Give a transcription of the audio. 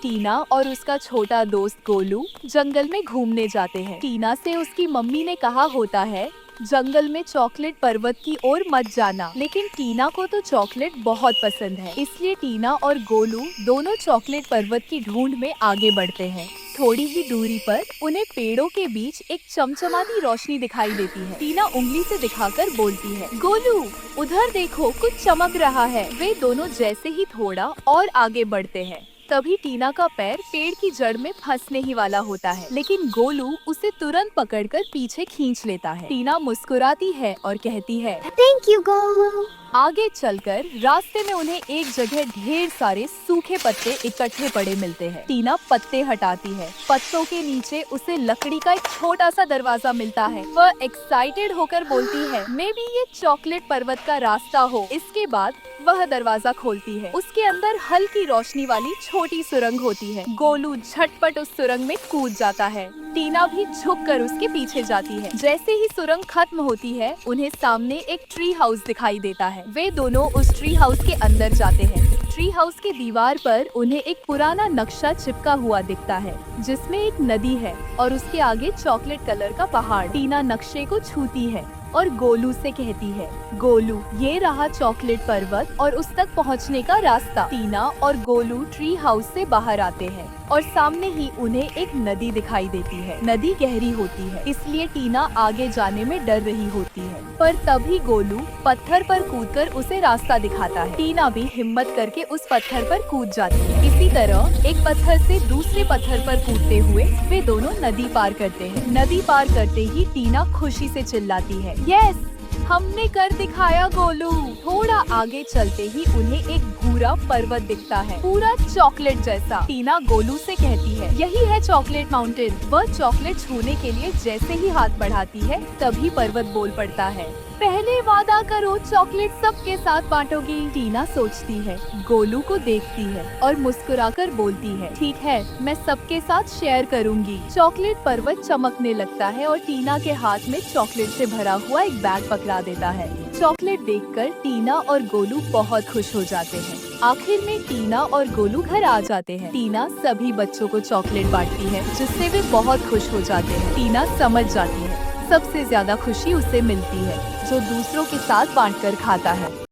टीना और उसका छोटा दोस्त गोलू जंगल में घूमने जाते हैं। टीना से उसकी मम्मी ने कहा होता है जंगल में चॉकलेट पर्वत की ओर मत जाना, लेकिन टीना को तो चॉकलेट बहुत पसंद है, इसलिए टीना और गोलू दोनों चॉकलेट पर्वत की ढूंढ में आगे बढ़ते हैं। थोड़ी ही दूरी पर उन्हें पेड़ों के बीच एक चमचमाती रोशनी दिखाई देती है। टीना उंगली से दिखाकर बोलती है, गोलू उधर देखो, कुछ चमक रहा है। वे दोनों जैसे ही थोड़ा और आगे बढ़ते हैं, तभी टीना का पैर पेड़ की जड़ में फंसने ही वाला होता है, लेकिन गोलू उसे तुरंत पकड़कर पीछे खींच लेता है। टीना मुस्कुराती है और कहती है, थैंक यू गोलू। आगे चलकर रास्ते में उन्हें एक जगह ढेर सारे सूखे पत्ते इकट्ठे पड़े मिलते हैं। टीना पत्ते हटाती है। पत्तों के नीचे उसे लकड़ी का एक छोटा सा दरवाजा मिलता है। वह एक्साइटेड होकर बोलती है, मे बी ये चॉकलेट पर्वत का रास्ता हो। इसके बाद वह दरवाजा खोलती है। उसके अंदर हल्की रोशनी वाली छोटी सुरंग होती है। गोलू झटपट उस सुरंग में कूद जाता है। टीना भी झुककर उसके पीछे जाती है। जैसे ही सुरंग खत्म होती है, उन्हें सामने एक ट्री हाउस दिखाई देता है। वे दोनों उस ट्री हाउस के अंदर जाते हैं। ट्री हाउस के दीवार पर उन्हें एक पुराना नक्शा चिपका हुआ दिखता है, जिसमें एक नदी है और उसके आगे चॉकलेट कलर का पहाड़। टीना नक्शे को छूती है और गोलू से कहती है, गोलू ये रहा चॉकलेट पर्वत और उस तक पहुंचने का रास्ता। टीना और गोलू ट्री हाउस से बाहर आते हैं और सामने ही उन्हें एक नदी दिखाई देती है। नदी गहरी होती है, इसलिए टीना आगे जाने में डर रही होती है, पर तभी गोलू पत्थर पर कूदकर उसे रास्ता दिखाता है। टीना भी हिम्मत करके उस पत्थर पर कूद जाती है। इसी तरह एक पत्थर से दूसरे पत्थर पर कूदते हुए वे दोनों नदी पार करते हैं। नदी पार करते ही टीना खुशी से चिल्लाती है, यस, हमने कर दिखाया गोलू। थोड़ा आगे चलते ही उन्हें एक भूरा पर्वत दिखता है, पूरा चॉकलेट जैसा। टीना गोलू से कहती है, यही है चॉकलेट माउंटेन। वह चॉकलेट छूने के लिए जैसे ही हाथ बढ़ाती है, तभी पर्वत बोल पड़ता है, पहले वादा करो चॉकलेट सबके साथ बांटोगी। टीना सोचती है, गोलू को देखती है और मुस्कुराकर बोलती है, ठीक है, मैं सबके साथ शेयर करूंगी। चॉकलेट पर्वत चमकने लगता है और टीना के हाथ में चॉकलेट से भरा हुआ एक बैग पकड़ा देता है। चॉकलेट देखकर टीना और गोलू बहुत खुश हो जाते हैं। आखिर में टीना और गोलू घर आ जाते हैं। टीना सभी बच्चों को चॉकलेट बांटती है, जिससे वे बहुत खुश हो जाते हैं। टीना समझ जाती है सबसे ज्यादा खुशी उसे मिलती है जो दूसरों के साथ बांटकर खाता है।